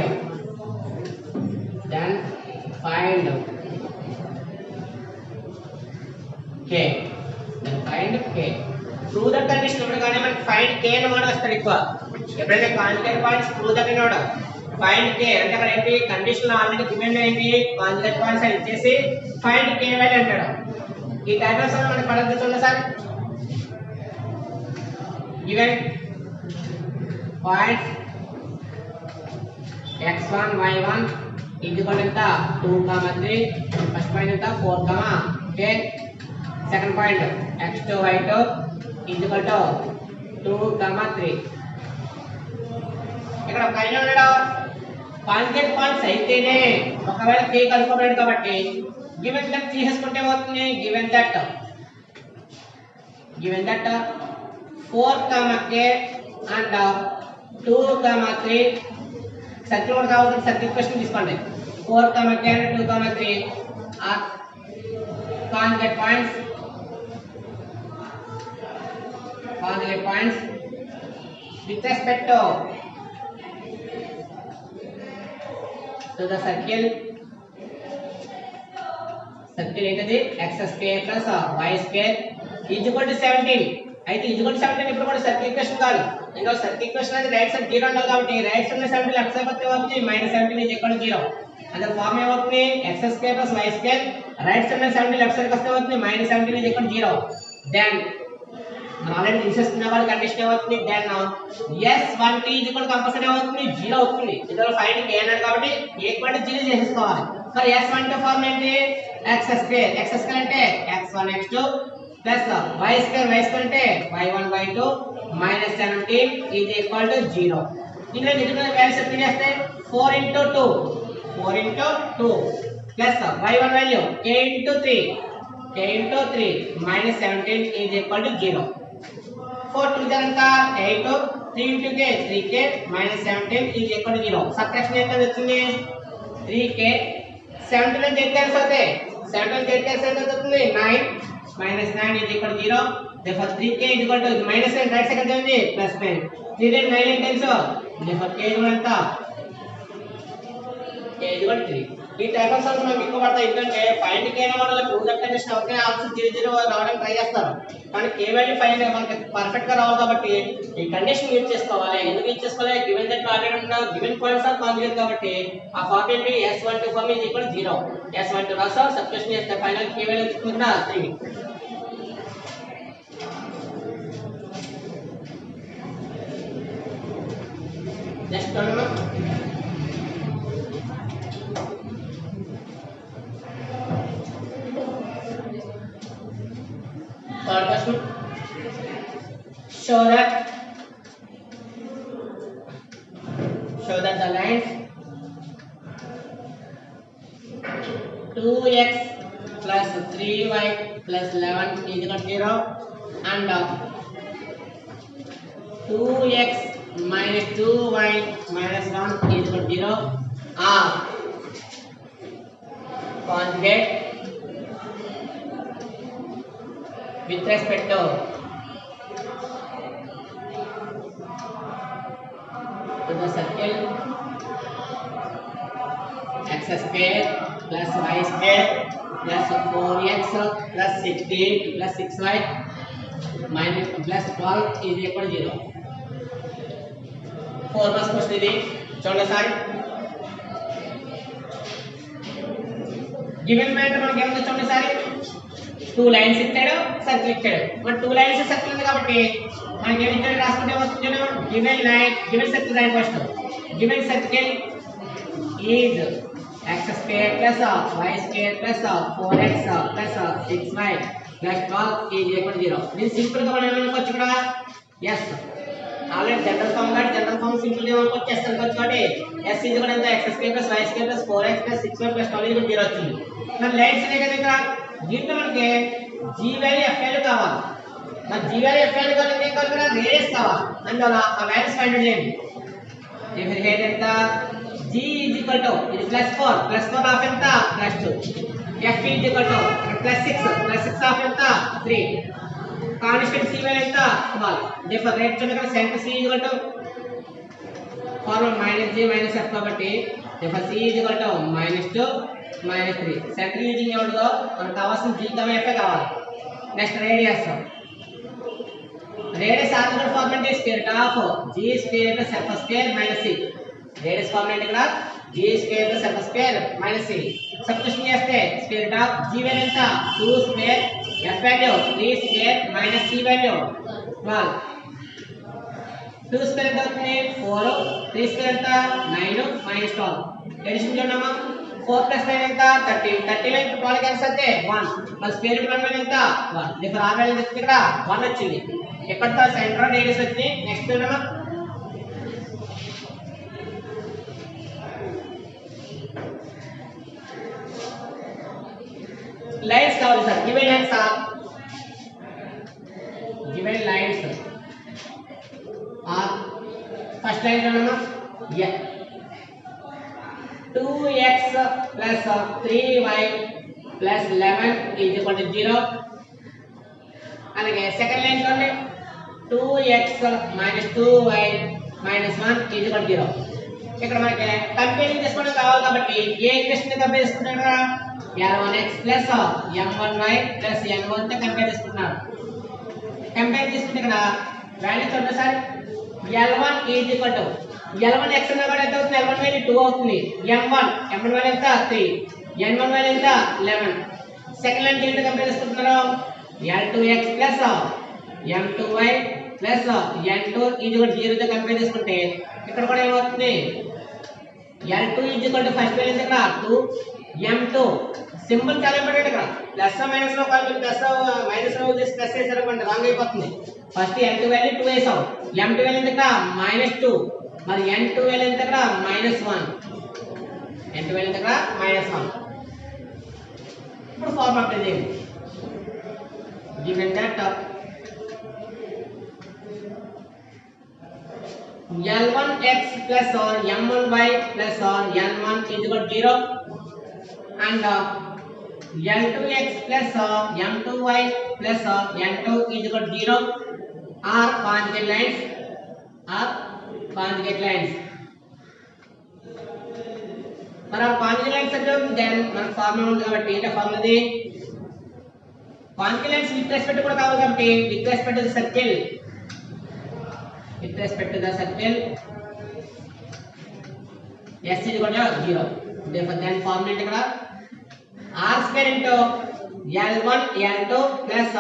k. Then find k. Prove that condition ఇవ్వగానే మనకి find k అని మాట వస్తాడు ఎక్కువ. ఎప్పుడైతే conjugate points prove that అని వాడు find k అంటే అక్కడ ఏంటి కండిషన్ ఆల్రెడీ గివెన్ ఏంటి కాంజుగేట్ పాయింట్స్ అని ఇచ్చేసి find k వాల్యూ అంటాడు. ఈ టైప్ ఆఫ్ సమ్ మనకి పడద్దు చూడండి sir. Given points x1 y1 equal ఎంత 2, 3. ఫస్ట్ పాయింట్ ఎంత 4, k. Second point x2 y2 equal to 2, 3. ఇక్కడ పైన ఉన్నాడు కాంజుగేట్ పాయింట్స్ అయితేనే ఒకవేళ k కలుపుకోబడదు కాబట్టి గివెన్ దట్ తీసేసుకుంటే అవుతుంది. Given that 4, k and 2, 3 circle కూడా కావాలి. సర్కిల్ క్వశ్చన్ తీసుకోండి. 4, k and 2, 3 are conjugate points with respect to the circle ఏంటది x square plus y square is equal to 17. అయితే is equal to 17 ఇప్పుడు కూడా సర్కిల్ ఈక్వేషన్ కాదు. ఇంకో సర్కిల్ ఈక్వేషన్ అనేది రైట్ సైడ్ 0 ఉండాలి కాబట్టి రైట్ సైడ్ 17 లెఫ్ట్ సైడ్ వస్తే అవుతుంది -17 is equal to 0. అంటే ఫార్మ్ ఏమవుతుంది x square plus y square right side 17 left side వస్తే అవుతుంది -17 is equal to 0. దెన్ మనం ఆల్రెడీ తీసేస్తున్న వాళ్ళ కండిషన్ ఏమవుతుంది then s1t is equal to compulsory అవుతుంది 0 అవుతుంది. ఇందులో ఫైండ్ k అన్నాడు కాబట్టి ఈక్వల్ టు 0 చేసేసుకోవాలి. మరి s12 ఫార్మ్ ఏంటి x square అంటే x1 x2 plus y square అంటే y1 y2 -17 is equal to 0. ఇందులో నిజమైన వాల్యూస్ ఎప్పుడు చేస్తే 4 into 2 plus y1 value k into 3 -17 is equal to 0. 4 to the ఎంత 8 3 into k 3k -17 is equal to 0. Subtraction ఎంత వస్తుంది 3k 17 నుంచి 8 క్యాన్సిల్ అవుతాయి 17 నుంచి 8 క్యాన్సిల్ ఎంత అవుతుంది 9 -9 is equal to 0. therefore 3k is equal to -9 right side ఉంది +9 3 into 9 అంటే తెలుసు. therefore k is equal ఎంత k is equal to 3. ఈ టైప్ ఆఫ్ సమ్స్ మనకి ఎక్కువ పడతాయి. ఎందుకంటే ఫైండ్ k అనే model prove that condition okay answer 0 రావడానికి ట్రై చేస్తారు. కానీ k వాల్యూ ఫైండ్ మనకి పర్ఫెక్ట్ గా రావాలి కాబట్టి ఈ కండిషన్ యూజ్ చేసుకోవాలి. ఎందుకు యూజ్ చేసుకోవాలి గివెన్ దట్ ఆల్రెడీ ఉన్న గివెన్ పాయింట్స్ ఆర్ కాంజుగేట్ కాబట్టి ఆ ఫార్మ్ ఏంటి s12 form is equal to 0. s12 రాసా సబ్స్టిట్యూషన్ చేస్తే ఫైనల్ k వాల్యూ వస్తుంది కదా 3. Next problem third question. Show that the lines 2x plus 3y plus 11 is equal to 0 and 2x minus 2y minus 1 is equal to 0 are conjugate with respect to the circle x square plus y square plus 4x plus 68 plus 6y minus plus 12 is equal to 0. 4 marks question ఇది చూడండి sir given matter మనకి ఏముందో చూడండి sir 2 lines ఇచ్చాడు circle ఇచ్చాడు మరి 2 lines circle ఉంది కాబట్టి మనకి ఏమి ఇచ్చాడు రాసుకుంటే వస్తుంది గివెన్ లైన్ గివెన్ సర్కిల్ రాయండి first given circle is x square plus y square plus 4x plus 6y plus 12 is equal to 0 దీని సింపుల్ గా మనం ఏమనుకోవచ్చు ఇక్కడ yes already general form simple గా అనుకోవచ్చు s అనుకోవచ్చు కాబట్టి s is equal to x square plus y square plus 4x plus 6y plus 12 is equal to 0 వచ్చింది మరి లైన్స్ అనే కదా ఇక్కడ దీంట్లో మనకి g వాల్యూ f వాల్యూ కావాలి మరి g వాల్యూ f వాల్యూ కావాలి ఏం కావాలి ఇక్కడ రేడియస్ కావాలి అందువల్ల ఆ వాల్యూస్ ఫైండ్ అవుట్ చేయండి ఇప్పుడు హెడ్ ఎంత g is equal to ఇది +4 ఆఫ్ ఎంత +2 f is equal to +6 of ఎంత 3 కాన్స్టెంట్ c వాల్యూ ఎంత 12 therefore రైట్ చూడండి centre c is equal to formula -g - f కాబట్టి therefore c is equal to -2 -3 centre using ఏమంటదో మనకు కావాల్సిన g, f కావాలి next radius ordinal formula square of g square + f square - c radius formula ఇక్కడ g square + f square - c substitution చేస్తే square of g value ఎంత 2 square f value 3 square - c value 12 2 square ఎంత అవుతుంది 4 3 square ఎంత 9 - 12 edition చేద్దామా 4 + 9 ఎంత 30 లో 12 cancel అయితే 1 మరి స్క్వేర్ రూట్ 1 వాల్యూ ఎంత 1 ఇక్కడ ఆ వాల్యూ వచ్చి ఇక్కడ 1 వచ్చింది ఎక్కడతో సెంటర్ రేడియస్ వచ్చింది నెక్స్ట్ చూద్దామా lines కావాలి sir given lines are first line చూడమ్మా 2x plus 3y plus 11 is equal to 0 అలాగే సెకండ్ లైన్ చూడండి 2x minus 2y minus 1 is equal to 0 ఇక్కడ మనకి కంపేరింగ్ చేసుకోవడం కావాలి కాబట్టి ఏ ఈక్వేషన్ ని కంపేర్ చేసుకుంటాం ఇక్కడ l1x plus m1y plus n1 తో కంపేర్ చేసుకుంటున్నారు కంపేర్ చేసుకుంటే ఇక్కడ వాల్యూ చూడండి sir l1 is equal to l1x అన్న కూడా ఎంత అవుతుంది l1 వాల్యూ 2 అవుతుంది m1 వాల్యూ ఎంత 3 n1 వాల్యూ ఎంత 11 సెకండ్ లైన్ ఏంటి కంపేర్ చేసుకుంటున్నారు l2x plus m2y plus n2 is equal to 0 తో కంపేర్ చేసుకుంటే ఇక్కడ కూడా ఏమవుతుంది l2 is equal to first value ఇక్కడ 2 m2 సింబల్ చాలా ఇంపార్టెంట్ ఇక్కడ ప్లస్ మైనస్ లో కాదు ప్లస్ మైనస్ లో చేసి ప్లస్ చేసారు అంటే రాంగ్ అయిపోతుంది ఫస్ట్ n2 వాల్యూ 2 వేసాం m2 వాల్యూ ఎంత -2 మరి n2 వాల్యూ ఎంత ఇక్కడ -1 n2 వాల్యూ ఎంత ఇక్కడ -1 ఇప్పుడు ఫార్ములా అప్లై చేయండి given that l1x plus m1y plus n1 is equal to 0 and l2x plus m2y plus n2 is equal to 0 are conjugate lines మరి ఆ కాంజుగేట్ లైన్స్ అంటే దెన్ మనకు ఫార్ములా ఉంది కాబట్టి ఏంటి ఫార్ములా ఇది కాంజుగేట్ లైన్స్ విత్ రెస్పెక్ట్ కూడా కావాలి కాబట్టి with respect to the circle s is equal to 0 therefore then formula ఇక్కడ r square into l1 l2 plus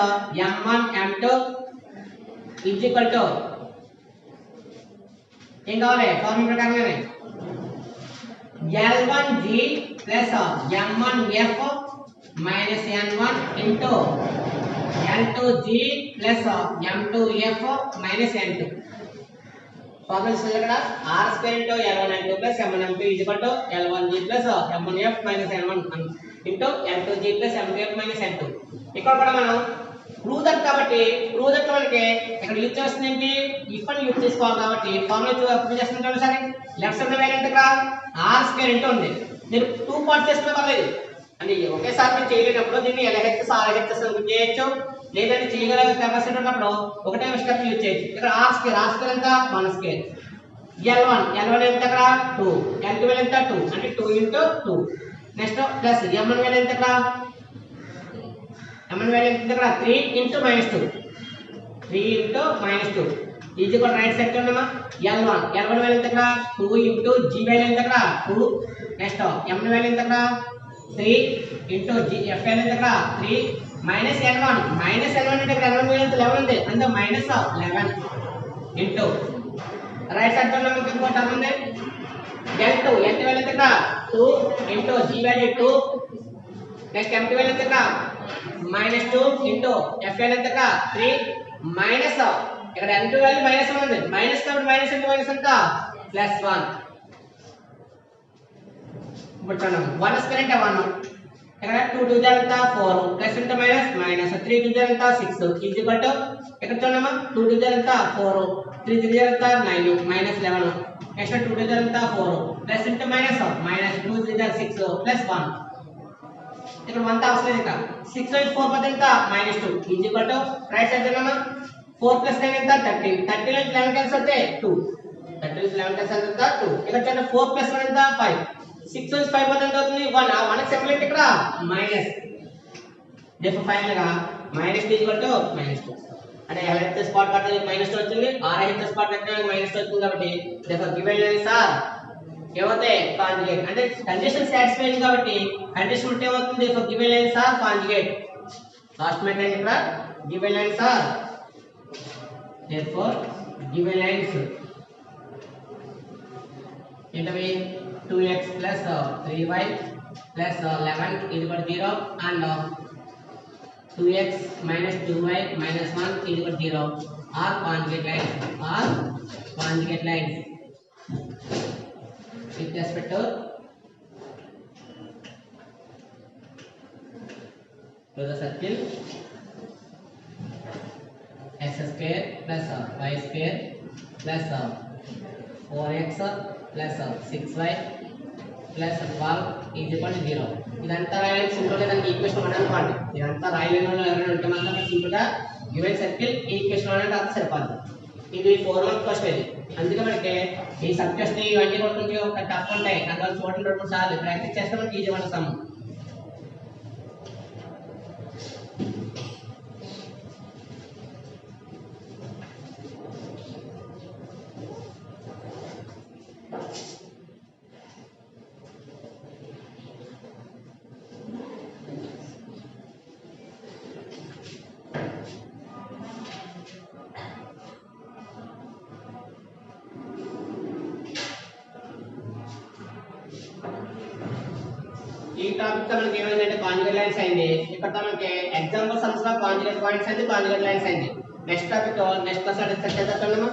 m1 m2 is equal to ఏం కావాలి ఫార్ములా ప్రకారంగానే l1g plus m1f minus n1 into l2g plus m2f minus n2 formulas ఇక్కడ r square into l1n2 plus m1m2 is equal to l1g plus m1f minus n1 into l2g plus m2f minus n2 ఇక్కడ కూడా మనం prove that కాబట్టి prove that మనకి ఇక్కడ use చేస్తుంది ఏంటి if అని యూజ్ చేసుకోవాలి కాబట్టి ఫార్ములా అప్లై చేస్తున్నాం సరే లెఫ్ట్ సైడ్ వాల్యూ ఎంత ఇక్కడ r square into ఉంది మీరు 2 పార్ట్స్ చేస్తే పర్లేదు అంటే ఒకేసారి మీరు చేయలేనప్పుడు దీన్ని LHS RHS అని చేయొచ్చు లేదంటే చేయగల కెపాసిటీ ఉన్నప్పుడు ఒకటే స్టెప్ యూజ్ చేయొచ్చు ఇక్కడ r square ఎంత 1 square l1 ఎంత ఇక్కడ 2 l2 ఎంత 2 అంటే 2 into 2 next plus m1 value ఎంత ఇక్కడ m1 వాల్యూ ఎంత ఇక్కడ 3 into -2 3 into -2 is equal right side చూడమ్మా L1 వాల్యూ ఎంత ఇక్కడ 2 ఇంటూ G వాల్యూ ఎంత ఇక్కడ 2 నెక్స్ట్ M వాల్యూ ఎంత ఇక్కడ 3 ఇంటూ G F వాల్యూ ఎంత ఇక్కడ 3 మైనస్ L1 అంటే ఇక్కడ L1 వాల్యూ ఎంత 11 ఉంది అంటే మైనస్ 11 ఇంటూ రైట్ సైడ్ చూడమ్మా ఇంకో టర్మ్ ఉంది L2 వాల్యూ ఎంత ఇక్కడ 2 into G value 2 next M value ఎంత ఇక్కడ -2 ఇంటూ F వాల్యూ ఎంత ఇక్కడ 3 మైనస్ ఇక్కడ n2 వాల్యూ -1 ఉంది మైనస్ కాబట్టి మైనస్ ఎంత +1 ఇప్పుడు చూడండి 1 స్క్వేర్ అంటే 1 ఇక్కడ 2 2 ఎంత 4 ప్లస్ అంటే మైనస్ 3 2 ఎంత 6 ఈజ్ ఈక్వల్ టు ఇక్కడ చూడమ్మా 2 2 ఎంత 4 3 3 ఎంత 9 -11 నెక్స్ట్ 2 2 ఎంత 4 ప్లస్ అంటే మైనస్ 2 3 6 ప్లస్ 1 ఇక్కడ 1 తో అవసరం లేదు ఇక్కడ 6 4 పద ఎంత -2 is equal to right side చూడమ్మా 4 plus 9 ఎంత 13 13 లో 11 క్యాన్సిల్ అవుతే 2 13 లో 11 క్యాన్సిల్ అవుతా 2 ఇక్కడ చూడండి 4 plus 1 ఎంత 5 6 నుంచి 5 పోతే ఎంత అవుతుంది 1 ఆ 1 కి సింబల్ ఇక్కడ మైనస్ దేర్ ఫైనల్ గా -2 అంటే L హెచ్ స్పాట్ కట్టడానికి -2 వచ్చింది R హెచ్ స్పాట్ కట్టడానికి -2 వచ్చింది కాబట్టి దేర్ గివెన్ లైన్స్ ఆర్ ఏమవుతే కాంజుగేట్ అంటే కండిషన్ సాటిస్ఫైయింగ్ కాబట్టి కండిషన్ ఉంటే ఏమవుతుంది their given lines are conjugate last method ఇక్కడ given lines are therefore given lines into 2x plus 3y plus 11 is equal to 0 and 2x minus 2y minus 1 is equal to 0 are conjugate lines with respect to the circle x square plus y square plus 4x plus 6y plus 12 is equal to 0 ఇదంతా రాయడానికి simple గా దానికి equation 1 అనుకోండి ఇదంతా రాయలేని వాళ్ళు ఎవరైనా ఉంటే మాత్రం సింపుల్ గా గివెన్ సర్కిల్ ఈక్వేషన్ 1 అంటే అంత సరిపోతుంది ఇది 4 మార్క్ క్వశ్చన్ ఇది అందుకే మనకి ఈ సబ్జెక్ట్స్ ఇవన్నీ కూడా కొంచెం ఒక టఫ్ ఉంటాయి అందువల్ల చూడండి 2 సార్లు ప్రాక్టీస్ చేస్తే మనకి ఈజీ గా సమ్ ఈ టాపిక్ తో మనకి ఏమైందంటే కాంజుగేట్ లైన్స్ అయింది ఇక్కడ మనకి ఎగ్జాంపుల్ సమ్స్ లో కాంజుగేట్ పాయింట్స్ అయింది కాంజుగేట్ లైన్స్ అయింది next topic next class discuss చేద్దాం